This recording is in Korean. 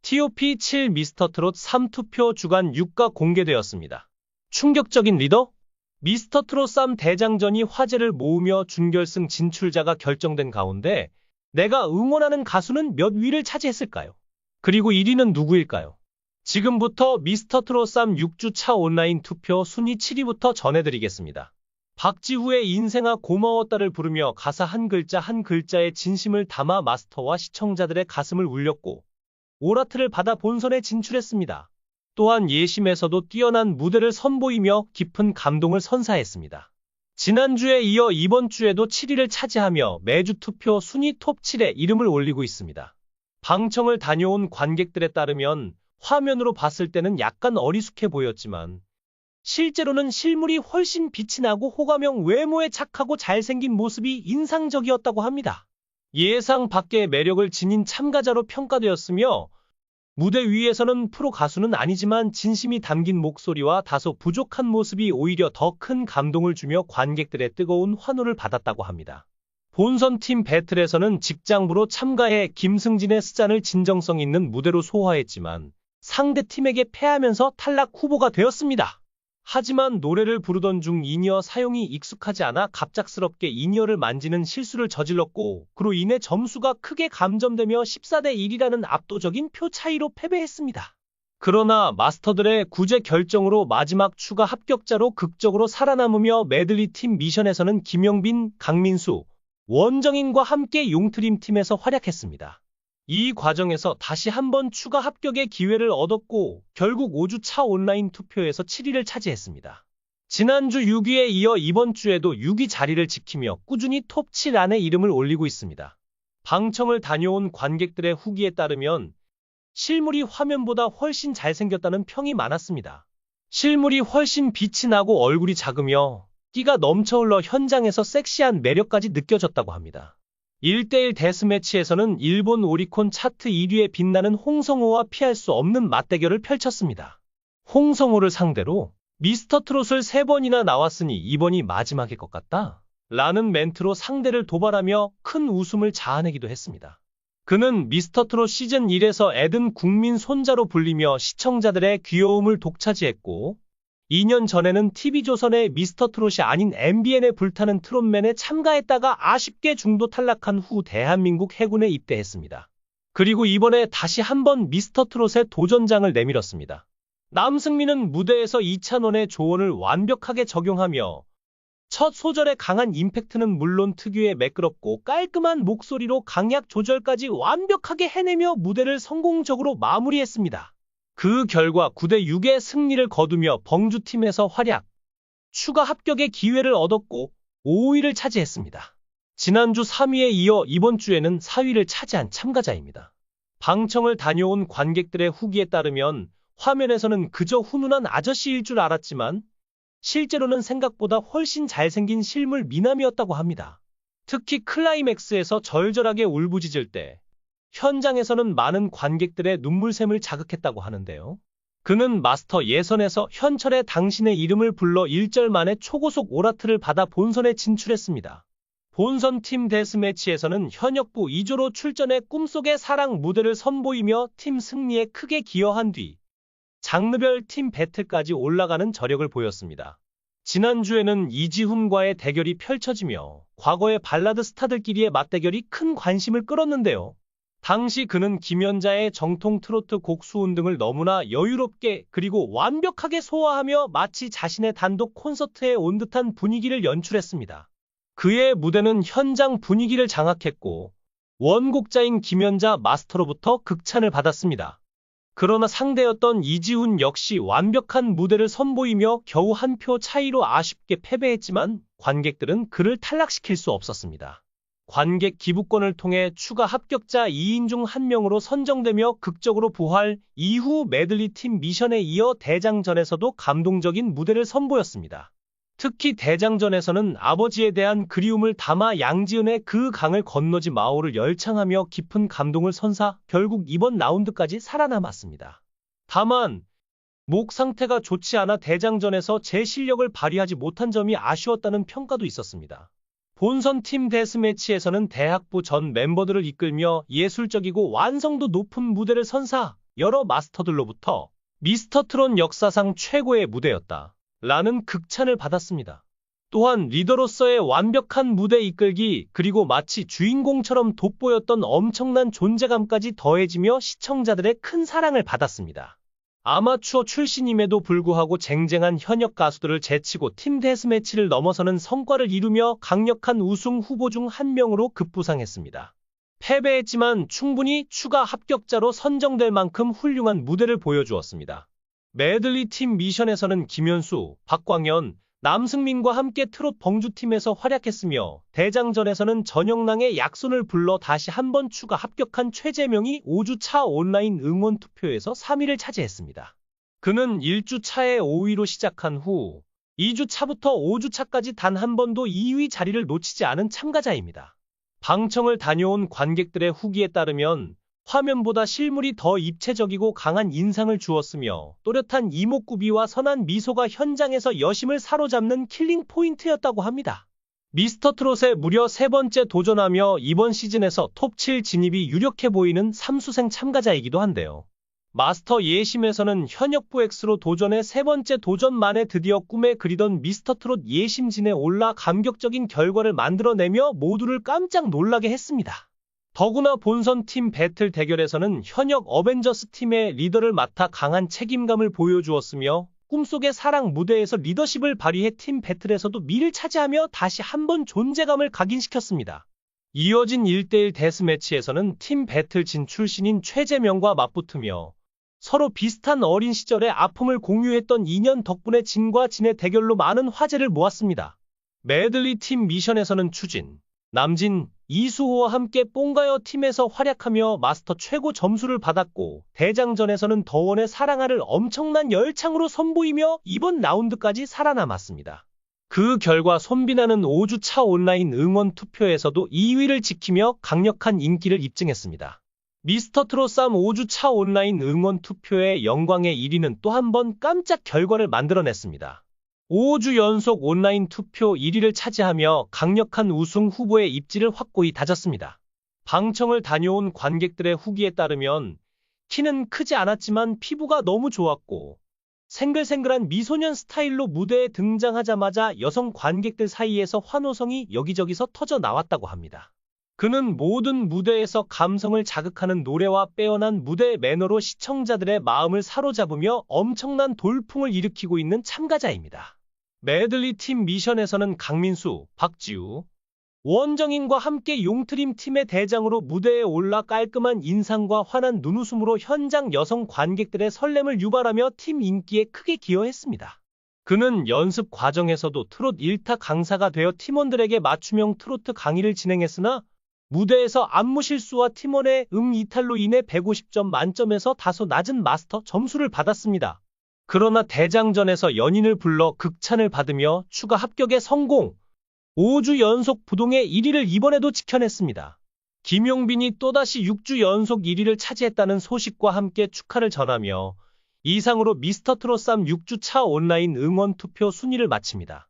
TOP7 미스터트롯 3투표 주간 6가 공개되었습니다. 충격적인 리더? 미스터트롯 3 대장전이 화제를 모으며 준결승 진출자가 결정된 가운데 내가 응원하는 가수는 몇 위를 차지했을까요? 그리고 1위는 누구일까요? 지금부터 미스터트롯 3 6주차 온라인 투표 순위 7위부터 전해드리겠습니다. 박지후의 인생아 고마웠다를 부르며 가사 한 글자 한 글자의 진심을 담아 마스터와 시청자들의 가슴을 울렸고 오라트를 받아 본선에 진출했습니다. 또한 예심에서도 뛰어난 무대를 선보이며 깊은 감동을 선사했습니다. 지난주에 이어 이번 주에도 7위를 차지하며 매주 투표 순위 톱7에 이름을 올리고 있습니다. 방청을 다녀온 관객들에 따르면 화면으로 봤을 때는 약간 어리숙해 보였지만 실제로는 실물이 훨씬 빛이 나고 호감형 외모에 착하고 잘생긴 모습이 인상적이었다고 합니다. 예상 밖의 매력을 지닌 참가자로 평가되었으며 무대 위에서는 프로 가수는 아니지만 진심이 담긴 목소리와 다소 부족한 모습이 오히려 더 큰 감동을 주며 관객들의 뜨거운 환호를 받았다고 합니다. 본선 팀 배틀에서는 직장부로 참가해 김승진의 스잔을 진정성 있는 무대로 소화했지만 상대팀에게 패하면서 탈락 후보가 되었습니다. 하지만 노래를 부르던 중 인이어 사용이 익숙하지 않아 갑작스럽게 인이어를 만지는 실수를 저질렀고 그로 인해 점수가 크게 감점되며 14대 1이라는 압도적인 표 차이로 패배했습니다. 그러나 마스터들의 구제 결정으로 마지막 추가 합격자로 극적으로 살아남으며 메들리 팀 미션에서는 김영빈, 강민수, 원정인과 함께 용트림 팀에서 활약했습니다. 이 과정에서 다시 한번 추가 합격의 기회를 얻었고 결국 5주차 온라인 투표에서 7위를 차지했습니다. 지난주 6위에 이어 이번 주에도 6위 자리를 지키며 꾸준히 톱7 안에 이름을 올리고 있습니다. 방청을 다녀온 관객들의 후기에 따르면 실물이 화면보다 훨씬 잘생겼다는 평이 많았습니다. 실물이 훨씬 빛이 나고 얼굴이 작으며 끼가 넘쳐 흘러 현장에서 섹시한 매력까지 느껴졌다고 합니다. 1대1 데스매치에서는 일본 오리콘 차트 1위에 빛나는 홍성호와 피할 수 없는 맞대결을 펼쳤습니다. 홍성호를 상대로 미스터트롯을 3번이나 나왔으니 이번이 마지막일 것 같다 라는 멘트로 상대를 도발하며 큰 웃음을 자아내기도 했습니다. 그는 미스터트롯 시즌 1에서 에든 국민 손자로 불리며 시청자들의 귀여움을 독차지했고 2년 전에는 TV조선의 미스터트롯이 아닌 MBN에 불타는 트롯맨에 참가했다가 아쉽게 중도 탈락한 후 대한민국 해군에 입대했습니다. 그리고 이번에 다시 한번 미스터트롯의 도전장을 내밀었습니다. 남승민은 무대에서 이찬원의 조언을 완벽하게 적용하며 첫 소절의 강한 임팩트는 물론 특유의 매끄럽고 깔끔한 목소리로 강약 조절까지 완벽하게 해내며 무대를 성공적으로 마무리했습니다. 그 결과 9대 6의 승리를 거두며 범주팀에서 활약, 추가 합격의 기회를 얻었고 5위를 차지했습니다. 지난주 3위에 이어 이번 주에는 4위를 차지한 참가자입니다. 방청을 다녀온 관객들의 후기에 따르면 화면에서는 그저 훈훈한 아저씨일 줄 알았지만 실제로는 생각보다 훨씬 잘생긴 실물 미남이었다고 합니다. 특히 클라이맥스에서 절절하게 울부짖을 때 현장에서는 많은 관객들의 눈물샘을 자극했다고 하는데요. 그는 마스터 예선에서 현철의 당신의 이름을 불러 1절 만에 초고속 오라트를 받아 본선에 진출했습니다. 본선 팀 데스매치에서는 현역부 2조로 출전해 꿈속의 사랑 무대를 선보이며 팀 승리에 크게 기여한 뒤 장르별 팀 배틀까지 올라가는 저력을 보였습니다. 지난주에는 이지훈과의 대결이 펼쳐지며 과거의 발라드 스타들끼리의 맞대결이 큰 관심을 끌었는데요. 당시 그는 김연자의 정통 트로트 곡 수훈 등을 너무나 여유롭게 그리고 완벽하게 소화하며 마치 자신의 단독 콘서트에 온 듯한 분위기를 연출했습니다. 그의 무대는 현장 분위기를 장악했고 원곡자인 김연자 마스터로부터 극찬을 받았습니다. 그러나 상대였던 이지훈 역시 완벽한 무대를 선보이며 겨우 한 표 차이로 아쉽게 패배했지만 관객들은 그를 탈락시킬 수 없었습니다. 관객 기부권을 통해 추가 합격자 2인 중 1명으로 선정되며 극적으로 부활, 이후 메들리 팀 미션에 이어 대장전에서도 감동적인 무대를 선보였습니다. 특히 대장전에서는 아버지에 대한 그리움을 담아 양지은의 그 강을 건너지 마오를 열창하며 깊은 감동을 선사 결국 이번 라운드까지 살아남았습니다. 다만 목 상태가 좋지 않아 대장전에서 제 실력을 발휘하지 못한 점이 아쉬웠다는 평가도 있었습니다. 본선 팀 데스매치에서는 대학부 전 멤버들을 이끌며 예술적이고 완성도 높은 무대를 선사, 여러 마스터들로부터 미스터 트롯 역사상 최고의 무대였다 라는 극찬을 받았습니다. 또한 리더로서의 완벽한 무대 이끌기 그리고 마치 주인공처럼 돋보였던 엄청난 존재감까지 더해지며 시청자들의 큰 사랑을 받았습니다. 아마추어 출신임에도 불구하고 쟁쟁한 현역 가수들을 제치고 팀 데스매치를 넘어서는 성과를 이루며 강력한 우승 후보 중 한 명으로 급부상했습니다. 패배했지만 충분히 추가 합격자로 선정될 만큼 훌륭한 무대를 보여주었습니다. 메들리 팀 미션에서는 김현수, 박광현, 남승민과 함께 트롯 범주팀에서 활약했으며 대장전에서는 전영랑의 약손을 불러 다시 한번 추가 합격한 최재명이 5주차 온라인 응원 투표에서 3위를 차지했습니다. 그는 1주차에 5위로 시작한 후 2주차부터 5주차까지 단 한 번도 2위 자리를 놓치지 않은 참가자입니다. 방청을 다녀온 관객들의 후기에 따르면 화면보다 실물이 더 입체적이고 강한 인상을 주었으며 또렷한 이목구비와 선한 미소가 현장에서 여심을 사로잡는 킬링 포인트였다고 합니다. 미스터 트롯에 무려 3번째 도전하며 이번 시즌에서 톱7 진입이 유력해 보이는 삼수생 참가자이기도 한데요. 마스터 예심에서는 현역부 X로 도전해 3번째 도전 만에 드디어 꿈에 그리던 미스터 트롯 예심진에 올라 감격적인 결과를 만들어내며 모두를 깜짝 놀라게 했습니다. 더구나 본선 팀 배틀 대결에서는 현역 어벤져스 팀의 리더를 맡아 강한 책임감을 보여주었으며 꿈속의 사랑 무대에서 리더십을 발휘해 팀 배틀에서도 미를 차지하며 다시 한번 존재감을 각인시켰습니다. 이어진 1대1 데스매치에서는 팀 배틀 진 출신인 최재명과 맞붙으며 서로 비슷한 어린 시절의 아픔을 공유했던 인연 덕분에 진과 진의 대결로 많은 화제를 모았습니다. 메들리 팀 미션에서는 추진, 남진, 이수호와 함께 뽕가요 팀에서 활약하며 마스터 최고 점수를 받았고 대장전에서는 더원의 사랑아를 엄청난 열창으로 선보이며 이번 라운드까지 살아남았습니다. 그 결과 손비나는 5주차 온라인 응원 투표에서도 2위를 지키며 강력한 인기를 입증했습니다. 미스터 트롯 3 5주차 온라인 응원 투표의 영광의 1위는 또 한 번 깜짝 결과를 만들어냈습니다. 5주 연속 온라인 투표 1위를 차지하며 강력한 우승 후보의 입지를 확고히 다졌습니다. 방청을 다녀온 관객들의 후기에 따르면 키는 크지 않았지만 피부가 너무 좋았고 생글생글한 미소년 스타일로 무대에 등장하자마자 여성 관객들 사이에서 환호성이 여기저기서 터져 나왔다고 합니다. 그는 모든 무대에서 감성을 자극하는 노래와 빼어난 무대 매너로 시청자들의 마음을 사로잡으며 엄청난 돌풍을 일으키고 있는 참가자입니다. 메들리 팀 미션에서는 강민수, 박지우, 원정인과 함께 용트림 팀의 대장으로 무대에 올라 깔끔한 인상과 환한 눈웃음으로 현장 여성 관객들의 설렘을 유발하며 팀 인기에 크게 기여했습니다. 그는 연습 과정에서도 트롯 1타 강사가 되어 팀원들에게 맞춤형 트로트 강의를 진행했으나 무대에서 안무 실수와 팀원의 이탈로 인해 150점 만점에서 다소 낮은 마스터 점수를 받았습니다. 그러나 대장전에서 연인을 불러 극찬을 받으며 추가 합격에 성공! 5주 연속 부동의 1위를 이번에도 지켜냈습니다. 김용빈이 또다시 6주 연속 1위를 차지했다는 소식과 함께 축하를 전하며 이상으로 미스터 트롯 3 6주차 온라인 응원 투표 순위를 마칩니다.